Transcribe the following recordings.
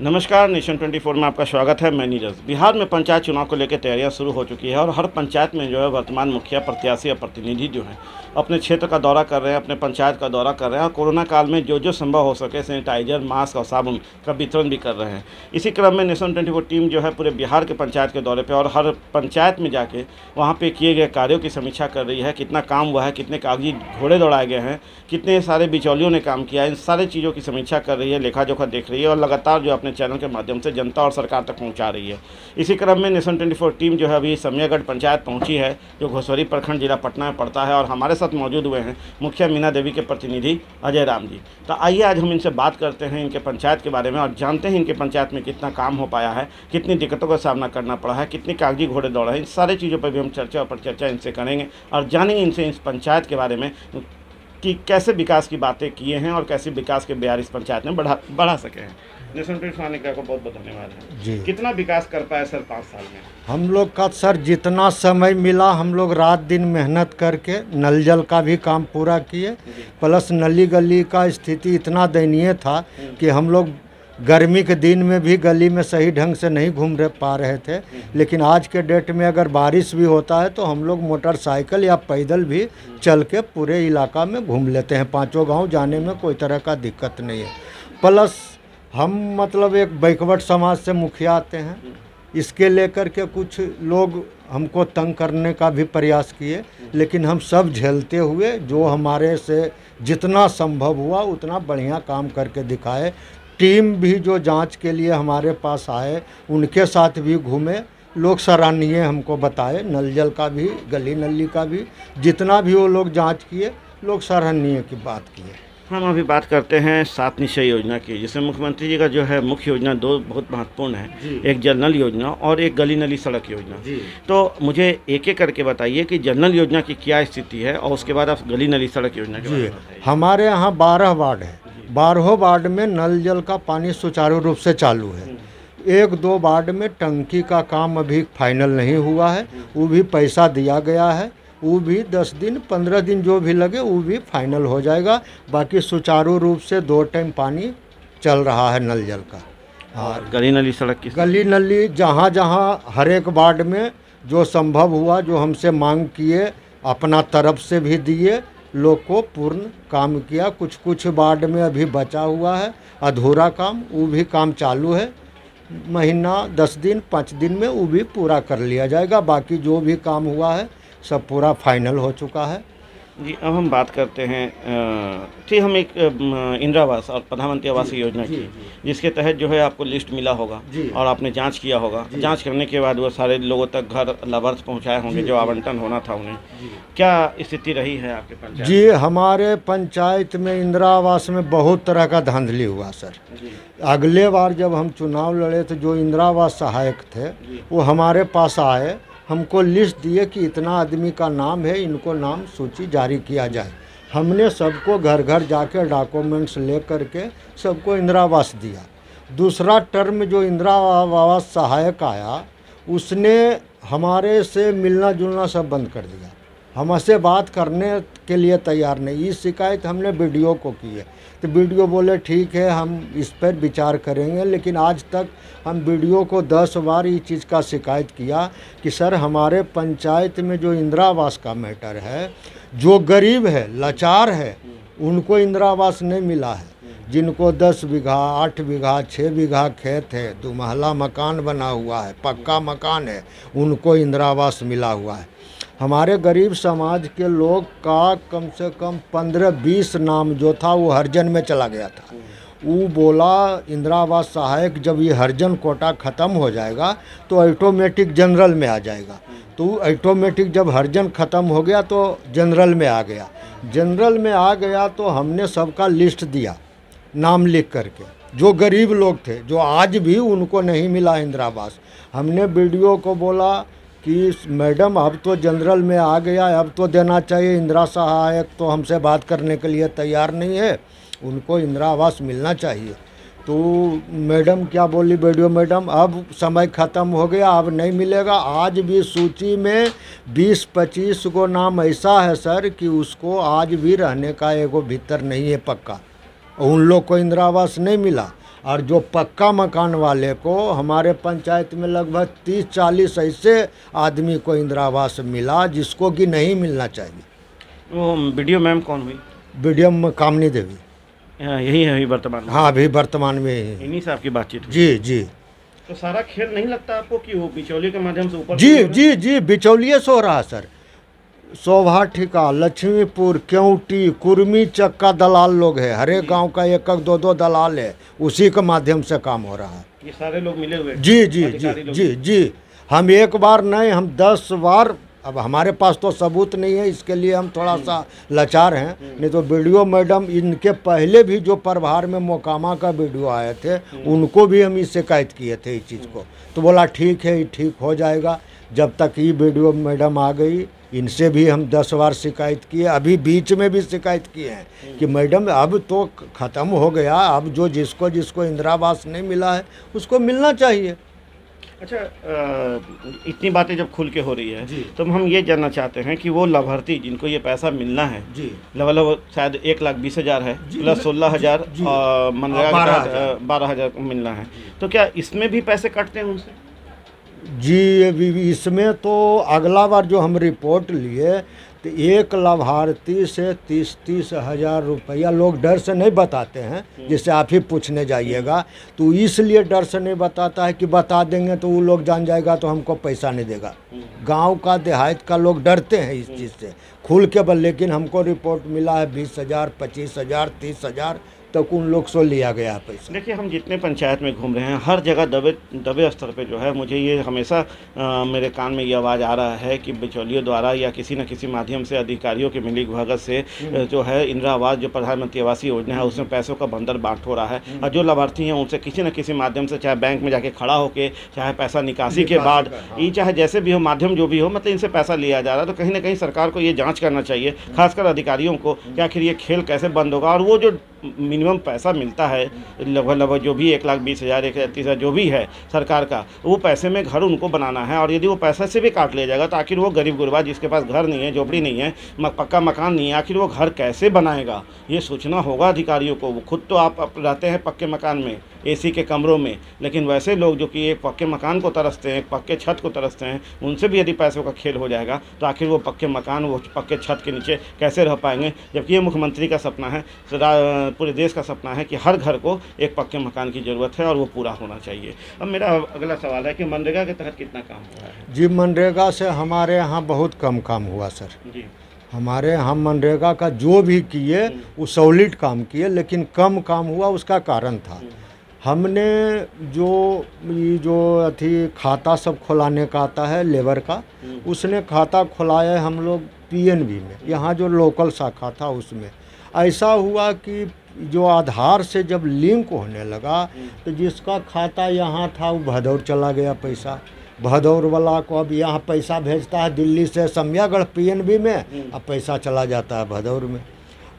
नमस्कार, नेशन 24 में आपका स्वागत है। मैं नीरज। बिहार में पंचायत चुनाव को लेकर तैयारियां शुरू हो चुकी है और हर पंचायत में जो है वर्तमान मुखिया, प्रत्याशी और प्रतिनिधि जो हैं अपने क्षेत्र का दौरा कर रहे हैं, अपने पंचायत का दौरा कर रहे हैं और कोरोना काल में जो संभव हो सके सैनिटाइजर, मास्क और साबुन का वितरण भी कर रहे हैं। इसी क्रम में नेशन 24 टीम जो है पूरे बिहार के पंचायत के दौरे पर और हर पंचायत में जाके वहाँ पर किए गए कार्यों की समीक्षा कर रही है। कितना काम हुआ है, कितने कागजी घोड़े दौड़ाए गए हैं, कितने सारे बिचौलियों ने काम किया है, इन सारी चीज़ों की समीक्षा कर रही है, लेखा जोखा देख रही है और लगातार जो अपने चैनल के माध्यम से जनता और सरकार तक पहुंचा रही है। इसी क्रम में नेशन 24 टीम जो है अभी समियागढ़ पंचायत पहुंची है, जो घोसवरी प्रखंड जिला पटना में पड़ता है और हमारे साथ मौजूद हुए हैं मुखिया मीना देवी के प्रतिनिधि अजय राम जी। तो आइए आज हम इनसे बात करते हैं इनके पंचायत के बारे में और जानते हैं इनके पंचायत में कितना काम हो पाया है, कितनी दिक्कतों का सामना करना पड़ा है, कितनी कागजी घोड़े दौड़े हैं। इन सारी चीज़ों पर भी हम चर्चा इनसे करेंगे और जानेंगे इनसे इस पंचायत के बारे में कि कैसे विकास की बातें किए हैं और कैसे विकास के बयार इस पंचायत में बढ़ा सके हैं। नेशन 24 को बहुत बहुत धन्यवाद है जी। कितना विकास कर पाया सर 5 साल में? हम लोग का सर जितना समय मिला हम लोग रात दिन मेहनत करके नल जल का भी काम पूरा किए, प्लस नली गली का स्थिति इतना दयनीय था कि हम लोग गर्मी के दिन में भी गली में सही ढंग से नहीं घूम पा रहे थे। लेकिन आज के डेट में अगर बारिश भी होता है तो हम लोग मोटरसाइकिल या पैदल भी चल के पूरे इलाका में घूम लेते हैं। 5 गांव जाने में कोई तरह का दिक्कत नहीं है। प्लस हम मतलब एक बैकवर्ड समाज से मुखिया आते हैं, इसके लेकर के कुछ लोग हमको तंग करने का भी प्रयास किए, लेकिन हम सब झेलते हुए जो हमारे से जितना संभव हुआ उतना बढ़िया काम करके दिखाए। टीम भी जो जांच के लिए हमारे पास आए उनके साथ भी घूमे, लोग सराहनीय हमको बताए, नल जल का भी, गली नली का भी, जितना भी वो लोग जांच किए, लोग सराहनीय की बात किए। हम अभी बात करते हैं 7 निश्चय योजना की, जिसमें मुख्यमंत्री जी का जो है मुख्य योजना 2 बहुत महत्वपूर्ण है, एक जल नल योजना और एक गली नली सड़क योजना। तो मुझे एक एक करके बताइए कि जल नल योजना की क्या स्थिति है और उसके बाद आप गली नली सड़क योजना के बारे में बताइए। हमारे यहाँ 12 वार्ड है, 12 वार्ड में नल जल का पानी सुचारू रूप से चालू है। 1-2 वार्ड में टंकी का काम अभी फाइनल नहीं हुआ है, वो भी पैसा दिया गया है, वो भी 10 दिन 15 दिन जो भी लगे वो भी फाइनल हो जाएगा। बाकी सुचारू रूप से 2 टाइम पानी चल रहा है नल जल का। और गली नली सड़क की? गली नली जहाँ जहाँ हर एक वार्ड में जो संभव हुआ, जो हमसे मांग किए, अपना तरफ से भी दिए, लोग को पूर्ण काम किया। कुछ वार्ड में अभी बचा हुआ है अधूरा काम, वो भी काम चालू है। महीना 10 दिन 5 दिन में वो भी पूरा कर लिया जाएगा। बाकी जो भी काम हुआ है सब पूरा फाइनल हो चुका है जी। अब हम बात करते हैं ठीक, हम एक इंदिरा आवास और प्रधानमंत्री आवास योजना की, जिसके तहत जो है आपको लिस्ट मिला होगा और आपने जांच किया होगा। जांच करने के बाद वो सारे लोगों तक घर लाभार्थ पहुंचाए होंगे जो आवंटन होना था उन्हें। क्या स्थिति रही है आपके पंचायत? जी, हमारे पंचायत में इंदिरा आवास में बहुत तरह का धांधली हुआ सर। अगले बार जब हम चुनाव लड़े तो जो इंदिरा आवास सहायक थे वो हमारे पास आए, हमको लिस्ट दिए कि इतना आदमी का नाम है, इनको नाम सूची जारी किया जाए। हमने सबको घर घर जाके डॉक्यूमेंट्स ले करके सबको इंदिरा आवास दिया। दूसरा टर्म जो इंदिरा आवास सहायक आया उसने हमारे से मिलना जुलना सब बंद कर दिया, हमसे बात करने के लिए तैयार नहीं। ये शिकायत हमने बीडीओ को की है तो बीडीओ बोले ठीक है हम इस पर विचार करेंगे। लेकिन आज तक हम बीडीओ को 10 बार ये चीज़ का शिकायत किया कि सर हमारे पंचायत में जो इंदिरा आवास का मैटर है, जो गरीब है, लाचार है, उनको इंदिरा आवास नहीं मिला है। जिनको 10 बीघा 8 बीघा 6 बीघा खेत है, 2 महला मकान बना हुआ है, पक्का मकान है, उनको इंदिरा आवास मिला हुआ है। हमारे गरीब समाज के लोग का कम से कम 15-20 नाम जो था वो हरिजन में चला गया था। वो बोला इंदिरा आवास सहायक जब ये हरिजन कोटा ख़त्म हो जाएगा तो ऑटोमेटिक जनरल में आ जाएगा। तो ऑटोमेटिक जब हरिजन ख़त्म हो गया तो जनरल में आ गया। जनरल में आ गया तो हमने सबका लिस्ट दिया नाम लिख करके, जो गरीब लोग थे, जो आज भी उनको नहीं मिला इंदिरा आवास। हमने बीडीओ को बोला कि मैडम अब तो जनरल में आ गया, अब तो देना चाहिए। इंदिरा सहायक तो हमसे बात करने के लिए तैयार नहीं है, उनको इंदिरा आवास मिलना चाहिए। तो मैडम क्या बोली, बीडीओ मैडम अब समय ख़त्म हो गया, अब नहीं मिलेगा। आज भी सूची में 20-25 को नाम ऐसा है सर कि उसको आज भी रहने का एगो भीतर नहीं है पक्का, उन लोग को इंदिरा आवास नहीं मिला। और जो पक्का मकान वाले को हमारे पंचायत में लगभग 30-40 ऐसे आदमी को इंदिरा आवास मिला जिसको कि नहीं मिलना चाहिए। वो वीडियो मैम कौन हुई? वीडियो में कामनी देवी। यही है अभी वर्तमान में? हाँ, अभी वर्तमान में ही। इन्हीं से आपकी बातचीत हुई? जी जी। तो सारा खेल नहीं लगता आपको कि वो बिचौलिए के माध्यम से ऊपर? जी जी जी, बिचौलिए से हो रहा है सर। शोभा ठिका, लक्ष्मीपुर, केवटी, कुर्मी चक्का दलाल लोग है, हर एक गाँव का 1-2 दलाल है, उसी के माध्यम से काम हो रहा है। ये सारे लोग मिले हुए? जी जी जी जी जी। हम एक बार नहीं, हम 10 बार। अब हमारे पास तो सबूत नहीं है, इसके लिए हम थोड़ा सा लाचार हैं। नहीं तो वीडियो मैडम, इनके पहले भी जो प्रभार में मोकामा का वीडियो आए थे उनको भी हम इस शिकायत किए थे इस चीज़ को, तो बोला ठीक है, ये ठीक हो जाएगा। जब तक ये वीडियो मैडम आ गई, इनसे भी हम 10 बार शिकायत किए, अभी बीच में भी शिकायत किए हैं कि मैडम अब तो ख़त्म हो गया, अब जो जिसको जिसको इंदिरा आवास नहीं मिला है उसको मिलना चाहिए। अच्छा, इतनी बातें जब खुल के हो रही है तो हम ये जानना चाहते हैं कि वो लाभार्थी जिनको ये पैसा मिलना है जी, लगभग शायद 1,20,000 है प्लस 16,000 और मनरेगा का 12,000 मिलना है, तो क्या इसमें भी पैसे कटते हैं उनसे? जी, इसमें तो अगला बार जो हम रिपोर्ट लिए तो एक लाभार्थी से 30-30 हज़ार रुपया लोग डर से नहीं बताते हैं, जिससे आप ही पूछने जाइएगा, तो इसलिए डर से नहीं बताता है कि बता देंगे तो वो लोग जान जाएगा तो हमको पैसा नहीं देगा। गांव का देहात का लोग डरते हैं इस चीज़ से खुल के बल, लेकिन हमको रिपोर्ट मिला है 20,000, 25,000, 30,000 तक उन लोग से लिया गया पैसा। देखिए, हम जितने पंचायत में घूम रहे हैं हर जगह दबे स्तर पे जो है, मुझे ये हमेशा मेरे कान में ये आवाज़ आ रहा है कि बिचौलियों द्वारा या किसी न किसी माध्यम से अधिकारियों के मिली भगत से जो है इंदिरा आवास, जो प्रधानमंत्री आवासीय योजना है, उसमें पैसों का बंदर बांट हो रहा है। और जो लाभार्थी हैं उनसे किसी न किसी माध्यम से, चाहे बैंक में जाके खड़ा होकर, चाहे पैसा निकासी के बाद, ये चाहे जैसे भी हो माध्यम जो भी हो, मतलब इनसे पैसा लिया जा रहा है। तो कहीं ना कहीं सरकार को ये जाँच करना चाहिए, खासकर अधिकारियों को, कि आखिर ये खेल कैसे बंद होगा। और वो जो मिनिमम पैसा मिलता है लगभग जो भी 1,20,000, 1,30,000 जो भी है सरकार का, वो पैसे में घर उनको बनाना है। और यदि वो पैसे से भी काट लिया जाएगा तो आखिर वो गरीब गुरबा जिसके पास घर नहीं है, झोपड़ी नहीं है, पक्का मकान नहीं है, आखिर वो घर कैसे बनाएगा? ये सोचना होगा अधिकारियों को। वो खुद तो आप रहते हैं पक्के मकान में, एसी के कमरों में, लेकिन वैसे लोग जो कि एक पक्के मकान को तरसते हैं, पक्के छत को तरसते हैं, उनसे भी यदि पैसों का खेल हो जाएगा तो आखिर वो पक्के मकान, वो पक्के छत के नीचे कैसे रह पाएंगे? जबकि ये मुख्यमंत्री का सपना है, पूरे देश का सपना है कि हर घर को एक पक्के मकान की ज़रूरत है और वो पूरा होना चाहिए। अब मेरा अगला सवाल है कि मनरेगा के तहत कितना काम हुआ है? जी, मनरेगा से हमारे यहाँ बहुत कम काम हुआ सर जी। हमारे यहाँ मनरेगा का जो भी किए वो सॉलिड काम किए, लेकिन कम काम हुआ। उसका कारण था हमने जो अथी खाता सब खुलाने का आता है लेबर का, उसने खाता खुलाया हम लोग PNB में, यहाँ जो लोकल शाखा था उसमें। ऐसा हुआ कि जो आधार से जब लिंक होने लगा तो जिसका खाता यहाँ था वो भदौर चला गया पैसा। भदौर वाला को अब यहाँ पैसा भेजता है दिल्ली से समयागढ़ PNB में, अब पैसा चला जाता है भदौर में।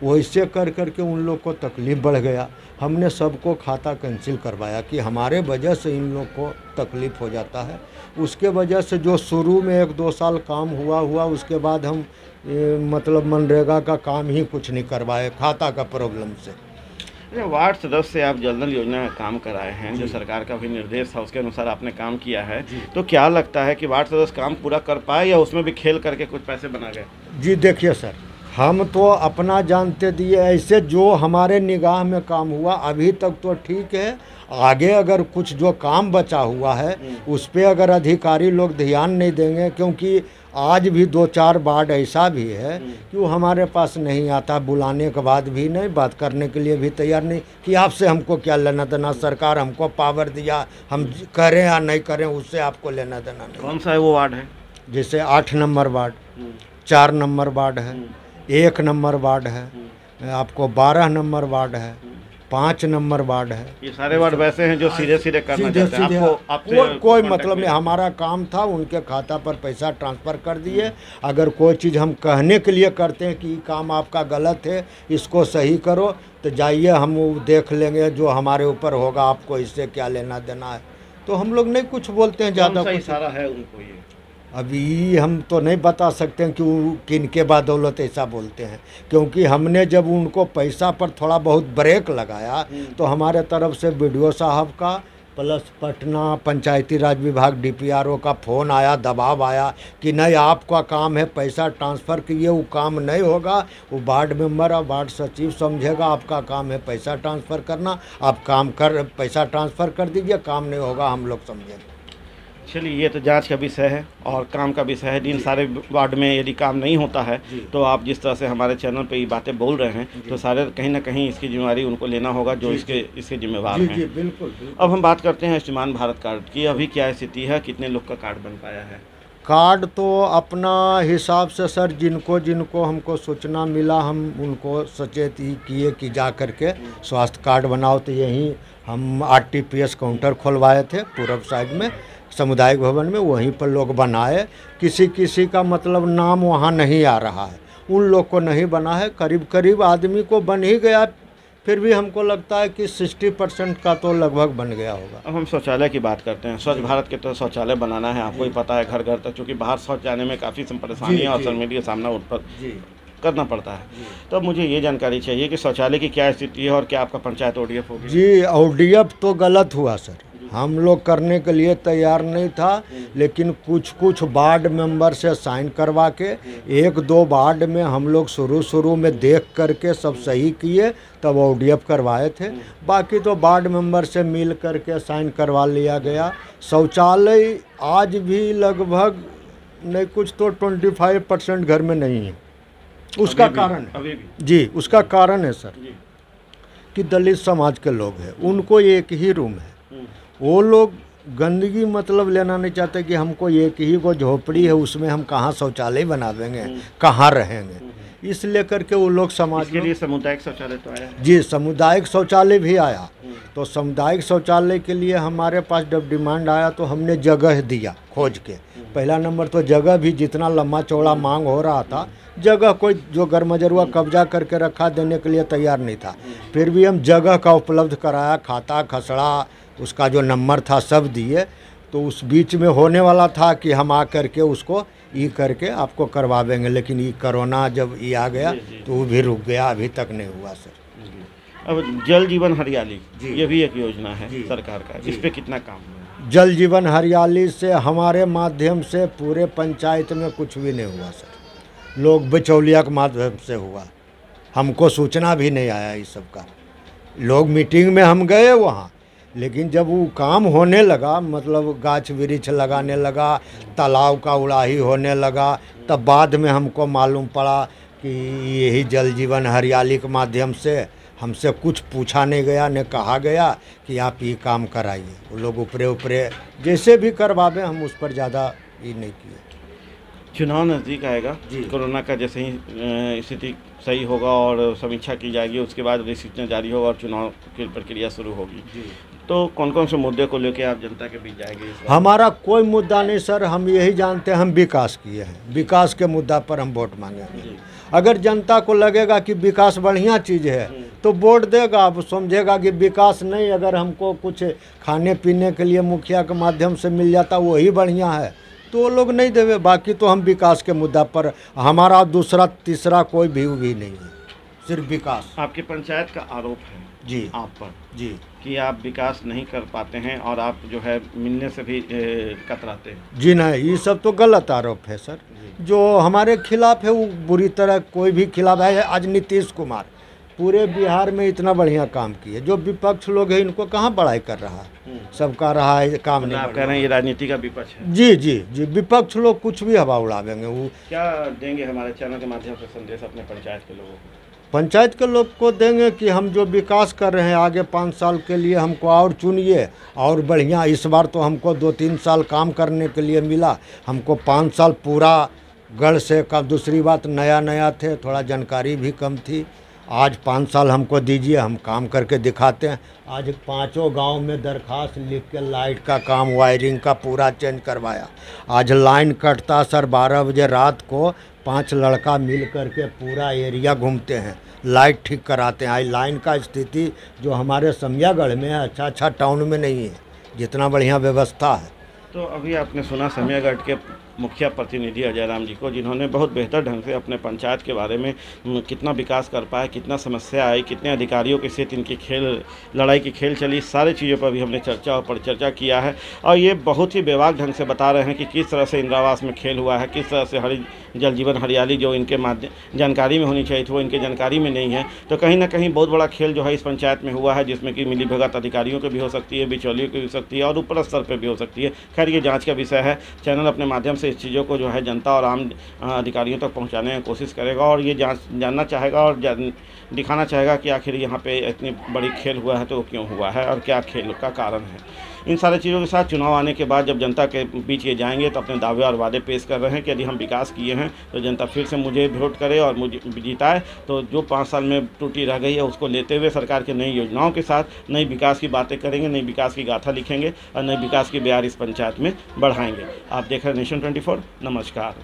वैसे कर करके उन लोग को तकलीफ़ बढ़ गया। हमने सबको खाता कैंसिल करवाया कि हमारे वजह से इन लोग को तकलीफ़ हो जाता है। उसके वजह से जो शुरू में 1-2 साल काम हुआ, उसके बाद हम मतलब मनरेगा का काम ही कुछ नहीं करवाए खाता का प्रॉब्लम से। वार्ड सदस्य से आप जल नल योजना का काम कराए हैं, जो सरकार का भी निर्देश था उसके अनुसार आपने काम किया है, तो क्या लगता है कि वार्ड सदस्य काम पूरा कर पाए या उसमें भी खेल करके कुछ पैसे बना गए? जी देखिए सर, हम तो अपना जानते दिए, ऐसे जो हमारे निगाह में काम हुआ अभी तक तो ठीक है। आगे अगर कुछ जो काम बचा हुआ है उस पर अगर अधिकारी लोग ध्यान नहीं देंगे, क्योंकि आज भी 2-4 वार्ड ऐसा भी है कि वो हमारे पास नहीं आता, बुलाने के बाद भी नहीं, बात करने के लिए भी तैयार नहीं कि आपसे हमको क्या लेना देना, सरकार हमको पावर दिया, हम करें या नहीं करें उससे आपको लेना देना नहीं। कौन सा है वो वार्ड है? जैसे 8 नंबर वार्ड, 4 नंबर वार्ड है, 1 नंबर वार्ड है, आपको 12 नंबर वार्ड है, 5 नंबर वार्ड है। ये सारे वार्ड वैसे हैं जो सीधे करना चाहते हैं, आपको कोई मतलब नहीं। हमारा काम था उनके खाता पर पैसा ट्रांसफ़र कर दिए। अगर कोई चीज़ हम कहने के लिए करते हैं कि ये काम आपका गलत है, इसको सही करो, तो जाइए हम वो देख लेंगे, जो हमारे ऊपर होगा, आपको इससे क्या लेना देना है। तो हम लोग नहीं कुछ बोलते हैं ज़्यादा। कौन सा इशारा है उनको ये? अभी हम तो नहीं बता सकते हैं कि वो किनके बदौलत ऐसा बोलते हैं, क्योंकि हमने जब उनको पैसा पर थोड़ा बहुत ब्रेक लगाया तो हमारे तरफ से बीडीओ साहब का प्लस पटना पंचायती राज विभाग डीपीआरओ का फ़ोन आया, दबाव आया कि नहीं आपका काम है पैसा ट्रांसफ़र कीजिए, वो काम नहीं होगा, वो वार्ड मेंबर और वार्ड सचिव समझेगा, आपका काम है पैसा ट्रांसफ़र करना, आप पैसा ट्रांसफ़र कर दीजिए, काम नहीं होगा हम लोग समझेंगे। चलिए, ये तो जांच का विषय है और काम का विषय है। इन सारे वार्ड में यदि काम नहीं होता है तो आप जिस तरह से हमारे चैनल पे ये बातें बोल रहे हैं तो सारे कहीं ना कहीं इसकी जिम्मेवारी उनको लेना होगा जो इसके जिम्मेवार हैं। जी बिल्कुल। अब हम बात करते हैं आयुष्मान भारत कार्ड की। अभी क्या स्थिति है, कितने लोग का कार्ड बन पाया है? कार्ड तो अपना हिसाब से सर जिनको जिनको हमको सूचना मिला हम उनको सचेत ही किए कि जा कर के स्वास्थ्य कार्ड बनाओ, तो यहीं हम आरटीपीएस काउंटर खुलवाए थे पूर्व साइड में सामुदायिक भवन में, वहीं पर लोग बनाए। किसी का मतलब नाम वहाँ नहीं आ रहा है, उन लोग को नहीं बना है, करीब करीब आदमी को बन ही गया, फिर भी हमको लगता है कि 60% का तो लगभग बन गया होगा। अब हम शौचालय की बात करते हैं। स्वच्छ भारत के तो शौचालय बनाना है, आपको ही पता है, घर घर तक, क्योंकि बाहर शौच जाने में काफ़ी परेशानियाँ और शर्मिंदगी का सामना करना पड़ता है। तो अब मुझे ये जानकारी चाहिए कि शौचालय की क्या स्थिति है और क्या आपका पंचायत ओडीएफ होगी? जी ओडीएफ तो गलत हुआ सर, हम लोग करने के लिए तैयार नहीं था, लेकिन कुछ वार्ड मेंबर से साइन करवा के 1-2 वार्ड में हम लोग शुरू में देख करके सब सही किए तब ओडीएफ करवाए थे। बाकी तो वार्ड मेंबर से मिल करके साइन करवा लिया गया। शौचालय आज भी लगभग नहीं कुछ तो 25% घर में नहीं है। उसका कारण है जी, उसका कारण है सर कि दलित समाज के लोग हैं, उनको एक ही रूम है, वो लोग गंदगी मतलब लेना नहीं चाहते कि हमको एक ही को झोपड़ी है उसमें हम कहाँ शौचालय बना देंगे, कहाँ रहेंगे, इस लेकर के वो लोग समाज के लिए सामुदायिक शौचालय तो आया जी, सामुदायिक शौचालय भी आया। तो सामुदायिक शौचालय के लिए हमारे पास जब डिमांड आया तो हमने जगह दिया खोज के। पहला नंबर तो जगह भी जितना लंबा चौड़ा मांग हो रहा था, जगह कोई जो गरमजरुआ कब्जा करके रखा देने के लिए तैयार नहीं था, फिर भी हम जगह का उपलब्ध कराया, खाता खसड़ा उसका जो नंबर था सब दिए। तो उस बीच में होने वाला था कि हम आ करके उसको ई करके आपको करवा देंगे, लेकिन ये कोरोना जब ये आ गया तो वो भी रुक गया, अभी तक नहीं हुआ सर। अब जल जीवन हरियाली ये भी एक योजना है सरकार का, इस पे कितना काम है? जल जीवन हरियाली से हमारे माध्यम से पूरे पंचायत में कुछ भी नहीं हुआ सर, लोग बिचौलिया के माध्यम से हुआ, हमको सूचना भी नहीं आया इस सब का। लोग मीटिंग में हम गए वहाँ, लेकिन जब वो काम होने लगा, मतलब गाछ वृक्ष लगाने लगा, तालाब का उड़ाही होने लगा, तब बाद में हमको मालूम पड़ा कि यही जल जीवन हरियाली के माध्यम से हमसे कुछ पूछा नहीं गया, न कहा गया कि आप ये काम कराइए। वो लोग ऊपरे जैसे भी करवावे, हम उस पर ज़्यादा ये नहीं किए। चुनाव नज़दीक आएगा, कोरोना का जैसे ही स्थिति सही होगा और समीक्षा की जाएगी, उसके बाद अधिसूचना जारी होगा और चुनाव की प्रक्रिया शुरू होगी, तो कौन कौन से मुद्दे को लेकर आप जनता के बीच जाएंगे? हमारा कोई मुद्दा नहीं सर, हम यही जानते हैं हम विकास किए हैं, विकास के मुद्दा पर हम वोट मांगेंगे। अगर जनता को लगेगा कि विकास बढ़िया चीज़ है तो वोट देगा, अब समझेगा कि विकास नहीं, अगर हमको कुछ खाने पीने के लिए मुखिया के माध्यम से मिल जाता वही बढ़िया है तो वो लोग नहीं देवे। बाकी तो हम विकास के मुद्दा पर, हमारा दूसरा तीसरा कोई व्यू भी नहीं है, सिर्फ विकास। आपके पंचायत का आरोप है जी आप पर जी कि आप विकास नहीं कर पाते हैं और आप जो है मिलने से भी कतराते हैं। जी नहीं, ये सब तो गलत आरोप है सर, जो हमारे खिलाफ है वो बुरी तरह कोई भी खिलाफ है। आज नीतीश कुमार पूरे बिहार में इतना बढ़िया काम किए, जो विपक्ष लोग हैं इनको कहाँ बड़ाई कर रहा है, सबका रहा है काम नहीं। आप कह रहे हैं ये राजनीति का विपक्ष है? जी जी जी, विपक्ष लोग कुछ भी हवा उड़ावेंगे। वो क्या देंगे हमारे चैनल के माध्यम से संदेश अपने पंचायत के लोगों को? पंचायत के लोग को देंगे कि हम जो विकास कर रहे हैं आगे 5 साल के लिए हमको और चुनिए और बढ़िया। इस बार तो हमको 2-3 साल काम करने के लिए मिला, हमको 5 साल पूरा गढ़ से का। दूसरी बात नया थे, थोड़ा जानकारी भी कम थी। आज 5 साल हमको दीजिए, हम काम करके दिखाते हैं। आज 5 गांव में दरखास्त लिख के लाइट का काम, वायरिंग का पूरा चेंज करवाया। आज लाइन कटता सर 12 बजे रात को, 5 लड़का मिल करके पूरा एरिया घूमते हैं, लाइट ठीक कराते हैं। आज लाइन का स्थिति जो हमारे समयागढ़ में है, अच्छा टाउन में नहीं है जितना बढ़िया व्यवस्था है। तो अभी आपने सुना समयागढ़ के मुखिया प्रतिनिधि अजय राम जी को, जिन्होंने बहुत बेहतर ढंग से अपने पंचायत के बारे में कितना विकास कर पाए, कितना समस्या आई, कितने अधिकारियों के साथ इनकी लड़ाई की खेल चली, सारी चीज़ों पर भी हमने चर्चा और परिचर्चा किया है। और ये बहुत ही बेबाक ढंग से बता रहे हैं कि किस तरह से इंदिरा आवास में खेल हुआ है, किस तरह से जल जीवन हरियाली जो इनके माध्यम जानकारी में होनी चाहिए थी वो इनके जानकारी में नहीं है। तो कहीं ना कहीं बहुत बड़ा खेल जो है इस पंचायत में हुआ है, जिसमें कि मिलीभगत अधिकारियों की भी हो सकती है, बिचौलियों की भी हो सकती है और ऊपर स्तर पर भी हो सकती है। खैर ये जांच का विषय है। चैनल अपने माध्यम से इस चीज़ों को जो है जनता और आम अधिकारियों तक पहुंचाने की कोशिश करेगा और ये जानना चाहेगा और दिखाना चाहेगा कि आखिर यहाँ पे इतनी बड़ी खेल हुआ है तो क्यों हुआ है और क्या खेल का कारण है। इन सारी चीज़ों के साथ चुनाव आने के बाद जब जनता के बीच ये जाएंगे तो अपने दावे और वादे पेश कर रहे हैं कि यदि हम विकास किए हैं तो जनता फिर से मुझे वोट करे और मुझे जिताए। तो जो 5 साल में त्रुटि रह गई है उसको लेते हुए सरकार की नई योजनाओं के साथ नई विकास की बातें करेंगे, नई विकास की गाथा लिखेंगे और नई विकास की बयार इस पंचायत में बढ़ाएंगे। आप देख रहे हैं नेशन 24। नमस्कार।